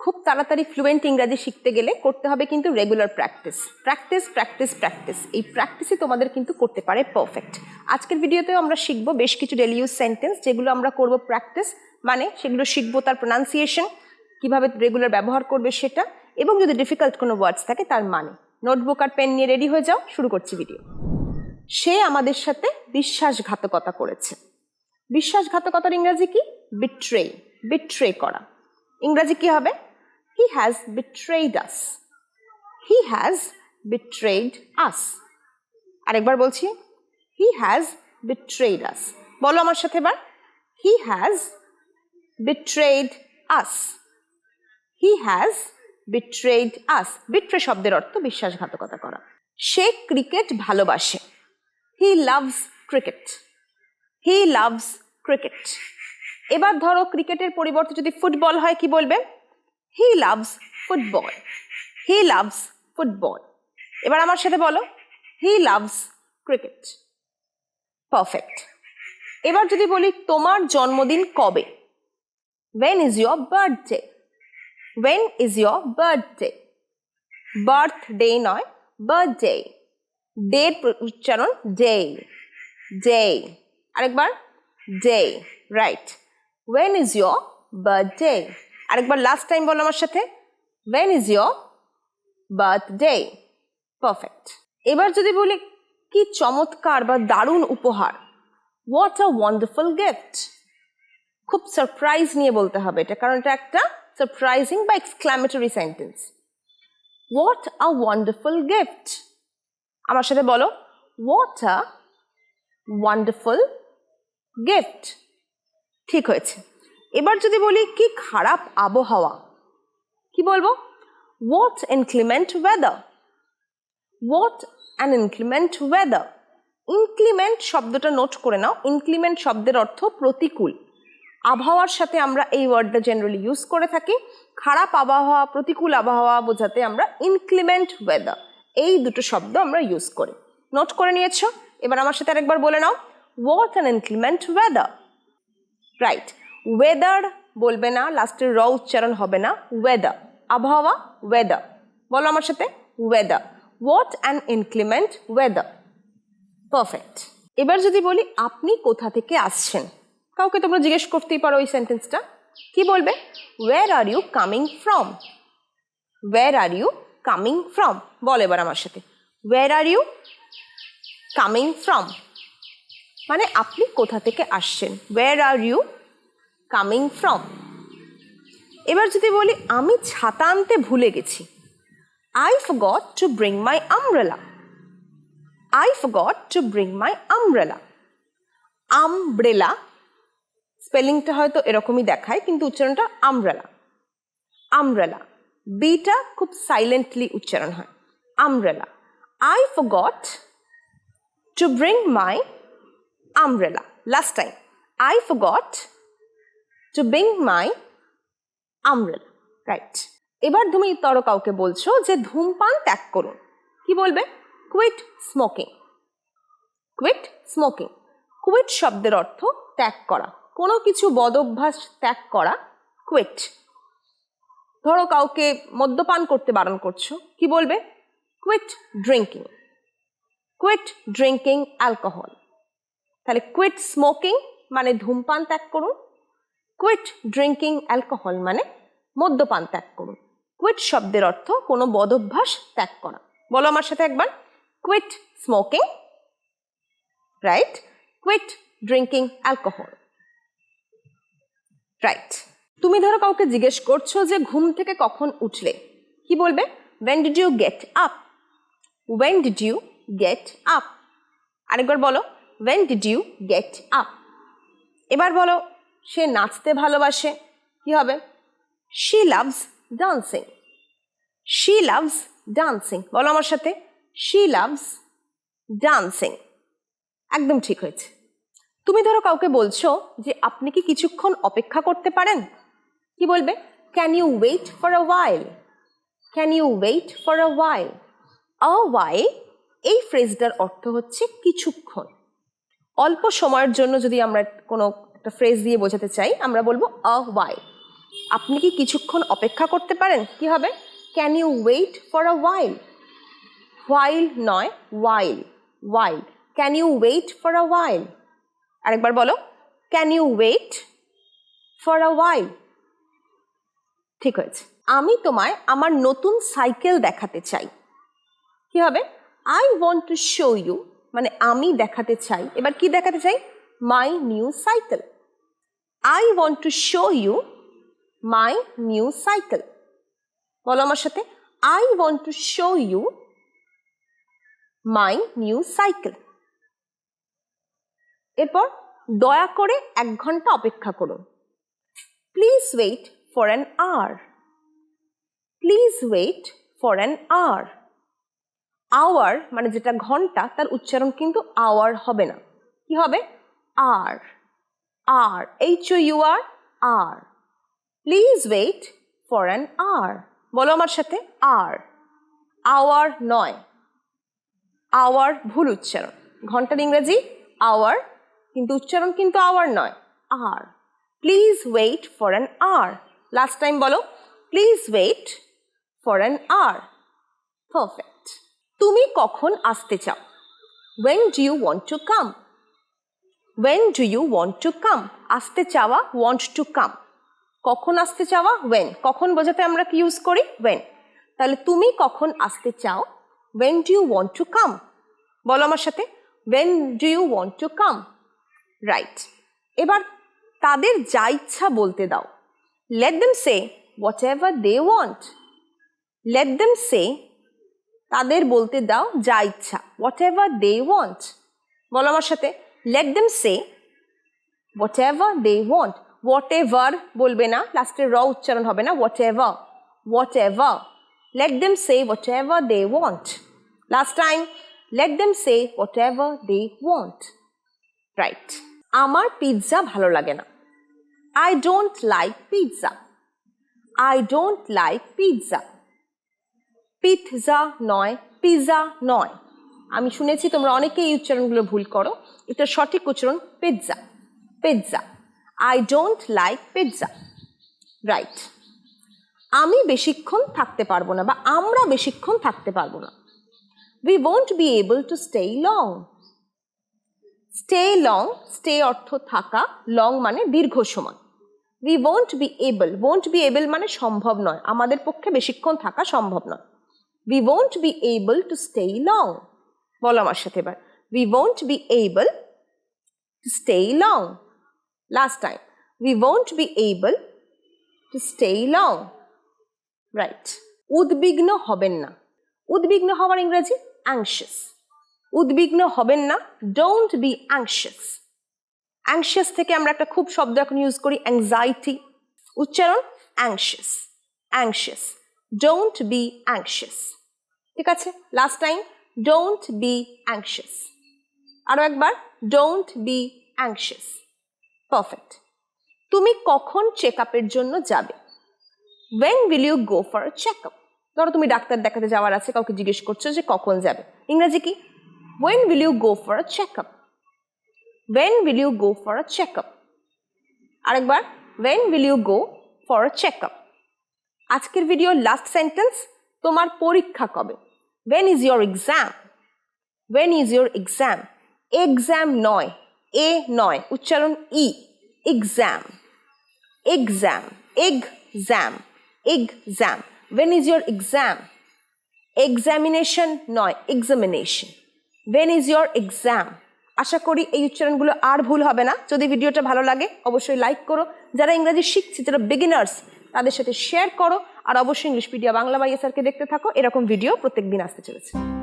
খুব তাড়াতাড়ি ফ্লুয়েন্ট ইংরাজি শিখতে গেলে করতে হবে কিন্তু regular practice practice practice practice. এই প্র্যাকটিসই তোমাদের কিন্তু করতে পারে পারফেক্ট। আজকের ভিডিওতেও আমরা শিখবো বেশ কিছু ডেলি ইউজ সেন্টেন্স, যেগুলো আমরা করব প্র্যাকটিস, মানে সেগুলো শিখবো তার প্রোনাউন্সিয়েশন, কিভাবে রেগুলার ব্যবহার করবে সেটা, এবং যদি ডিফিকাল্ট কোনো ওয়ার্ডস থাকে তার মানে। নোটবুক আর পেন নিয়ে রেডি হয়ে যাও, শুরু করছি ভিডিও। সে আমাদের সাথে বিশ্বাসঘাতকতা করেছে। বিশ্বাসঘাতকতার ইংরাজি কি? বিট্রে, বিট্রে করা। ইংরাজি কি হবে? He has betrayed us. He has betrayed us. আরেকবার বলছি, he has betrayed us. বলো আমার সাথে এবার, he has betrayed us. He has betrayed us. Betray শব্দের অর্থ বিশ্বাসঘাতকতা করা। সে ক্রিকেট ভালোবাসে। He loves cricket. He loves cricket. এবার ধরো ক্রিকেটের পরিবর্তে যদি ফুটবল হয়, কি বলবে? He loves football. He loves football. এবার আমার সাথে বলো, he loves cricket. Perfect. এবার যদি বলি তোমার জন্মদিন কবে? When is your birthday? When is your birthday? Birthday নয়, birthday. ডে উচ্চারণ day. Day. আরেকবার day. Right. When is your birthday? আরেকবার লাস্ট টাইম বলো আমার সাথে, when is your birthday? Perfect. এবার যদি বলি কি চমৎকার বা দারুণ উপহার, what a wonderful gift. খুব সারপ্রাইজ নিয়ে বলতে হবে এটা, কারণ এটা একটা সারপ্রাইজিং বা exclamatory sentence. what a wonderful gift. আমার সাথে বলো, what a wonderful gift. ঠিক হয়েছে। এবার যদি বলি কি খারাপ আবহাওয়া, কি বলবো? what inclement weather. what an inclement weather. inclement শব্দটা নোট করে নাও। inclement শব্দের অর্থ প্রতিকূল। আবহাওয়ার সাথে আমরা এই ওয়ার্ডটা জেনারেলি ইউজ করে থাকি। খারাপ আবহাওয়া, প্রতিকূল আবহাওয়া বোঝাতে আমরা inclement weather, এই দুটো শব্দ আমরা ইউজ করি। নোট করে নিয়েছো? এবার আমার সাথে আরেকবার বলে নাও, what an inclement weather. Right. Weather বলবে না, লাস্টের র উচ্চারণ হবে না, ওয়েদার। আবহাওয়া, ওয়েদার। বলো আমার সাথে, weather. What an inclement weather. Perfect. এবার যদি বলি আপনি কোথা থেকে আসছেন, কাউকে তোমরা জিজ্ঞেস করতেই পারো এই সেন্টেন্সটা, কি বলবে? Where are you coming from? Where are you coming from. বল এবার আমার সাথে, where are you coming from, মানে আপনি কোথা থেকে আসছেন। Where are you coming from. এবার যদি বলি আমি ছাতা আনতে ভুলে গেছি, I forgot to bring my umbrella. I forgot to bring my umbrella. Umbrella স্পেলিংটা হয়তো এরকমই দেখায়, কিন্তু উচ্চারণটা আমব্রেলা। আমব্রেলা, বিটা খুব সাইলেন্টলি উচ্চারণ হয়, umbrella. I forgot to bring my umbrella. Last time, I forgot to bring my umbrella. Right. এবার তুমি ধরো কাউকে বলছো যে ধূমপান ত্যাগ করুন, কি বলবে? quit smoking. quit smoking. quit শব্দের অর্থ ত্যাগ করা, কোনো কিছু বদ অভ্যাস ত্যাগ করা, quit. ধরো কাউকে মদ্যপান করতে বারণ করছো, কি বলবে? quit drinking. quit drinking alcohol. তাহলে কুইট স্মোকিং মানে ধূমপান ত্যাগ করুন, কুইট ড্রিঙ্কিং অ্যালকোহল মানে মদ্যপান ত্যাগ করুন। কুইট শব্দের অর্থ কোনো বদভ্যাস ত্যাগ করা। বলো আমার সাথে একবার, quit smoking, right, quit drinking alcohol, right. তুমি ধরো কাউকে জিজ্ঞেস করছো যে ঘুম থেকে কখন উঠলে, কি বলবে? when did you get up? when did you get up? আরেকবার বলো, when did you get up? এবার বলো সে নাচতে ভালোবাসে, কি হবে? she loves dancing. she loves dancing. বলো আমার সাথে, she loves dancing. একদম ঠিক হয়েছে। তুমি ধরো কাউকে বলছো যে আপনি কি কিছুক্ষণ অপেক্ষা করতে পারেন, কি বলবে? can you wait for a while? can you wait for a while? a while এই ফ্রেজটার অর্থ হচ্ছে কিছুক্ষণ। অল্প সময়ের জন্য যদি আমরা কোনো একটা ফ্রেজ দিয়ে বোঝাতে চাই, আমরা বলবো a while. আপনি কি কিছুক্ষণ অপেক্ষা করতে পারেন? কি হবে? Can you wait for a while? While নয়, while, while. Can you wait for a while? আরেকবার বলো, can you wait for a while? ঠিক হয়েছে। আমি তোমায় আমার নতুন সাইকেল দেখাতে চাই। কি হবে? I want to show you, মানে আমি দেখাতে চাই। এবার কি দেখাতে চাই? My new cycle. I want to show you my new cycle. বলো আমার সাথে, I want to show you my new cycle. এরপর দয়া করে 1 ঘন্টা অপেক্ষা করুন। Please wait for an hour. Please wait for an hour. Hour মানে যেটা ঘন্টা, তার উচ্চারণ কিন্তু আওয়ার হবে না। কি হবে? Hour, hour, HOUR, hour. Please wait for an hour. বলো আমার সাথে, আর। আওয়ার নয়, আওয়ার ভুল উচ্চারণ। ঘন্টার ইংরেজি আওয়ার, কিন্তু উচ্চারণ কিন্তু আওয়ার নয়, আর। Please wait for an hour. Last time বলো, please wait for an hour. Perfect. তুমি কখন আসতে চাও? When do you want to come? When do you want to come? আসতে চাওয়া, want to come। কখন আসতে চাওয়া, when। কখন বোঝাতে আমরা কি ইউজ করি? when। তাহলে তুমি কখন আসতে চাও? When do you want to come? বলো আমার সাথে, when do you want to come? Right. এবার তাদের যা ইচ্ছা বলতে দাও। Let them say whatever they want. Let them say, তাদের বলতে দাও যা ইচ্ছা, whatever they want। বলো আমার সাথে, let them say whatever they want। whatever বলবে না, লাস্টে র উচ্চারণ হবে না, whatever, whatever। let them say whatever they want। Last time, let them say whatever they want। Right. আমার পিৎজা ভালো লাগে না। I don't like pizza. I don't like pizza। Pizza নয়, পিৎজা নয়। আমি শুনেছি তোমরা অনেকেই এই উচ্চারণগুলো ভুল করো। এটা সঠিক উচ্চারণ pizza, pizza. I don't like pizza. Right. আমি বেশিক্ষণ থাকতে পারবো না, বা আমরা বেশিক্ষণ থাকতে পারবো না। We won't be able to stay long. Stay long, stay অর্থ থাকা, লং মানে দীর্ঘ সময়। We won't be able, won't be able মানে সম্ভব নয়, আমাদের পক্ষে বেশিক্ষণ থাকা সম্ভব নয়। We won't be able to stay long। বলো আমার সাথে এবার, we won't be able to stay long। Last time, we won't be able to stay long। Right। উদ্বিগ্ন হবেন না। উদ্বিগ্ন হওয়ার ইংরেজি anxious। উদ্বিগ্ন হবেন না, don't be anxious। anxious থেকে আমরা একটা খুব শব্দ এখন ইউজ করি, anxiety। উচ্চারণ anxious, anxious। don't be anxious। ঠিক আছে? Last time, don't be anxious। আরো একবার, don't be anxious। পারফেক্ট। তুমি কখন চেক আপের জন্য যাবে? when will you go for a check-up? ধরো তুমি ডাক্তার দেখাতে যাওয়ার আছে, কাউকে জিজ্ঞেস করছো যে কখন যাবে, ইংরেজি কি? when will you go for a check-up? when will you go for a check-up? আরেকবার, when will you go for a check-up? আজকের ভিডিও লাস্ট সেন্টেন্স, তোমার পরীক্ষা কবে? when is your exam? when is your exam? exam নয়, এ নয়, উচ্চারণ ই, exam, exam, exam, exam। when is your exam? examination নয়, examination। when is your exam? আশা করি এই উচ্চারণগুলো আর ভুল হবে না। যদি ভিডিওটা ভালো লাগে অবশ্যই লাইক করো। যারা ইংরেজি শিখছে, যারা বিগিনার্স, তাদের সাথে শেয়ার করো। আর অবশ্যই ইংলিশপিডিয়া বাংলা বাই এসআরকে দেখতে থাকো, এরকম ভিডিও প্রত্যেকদিন আসতে চলেছে।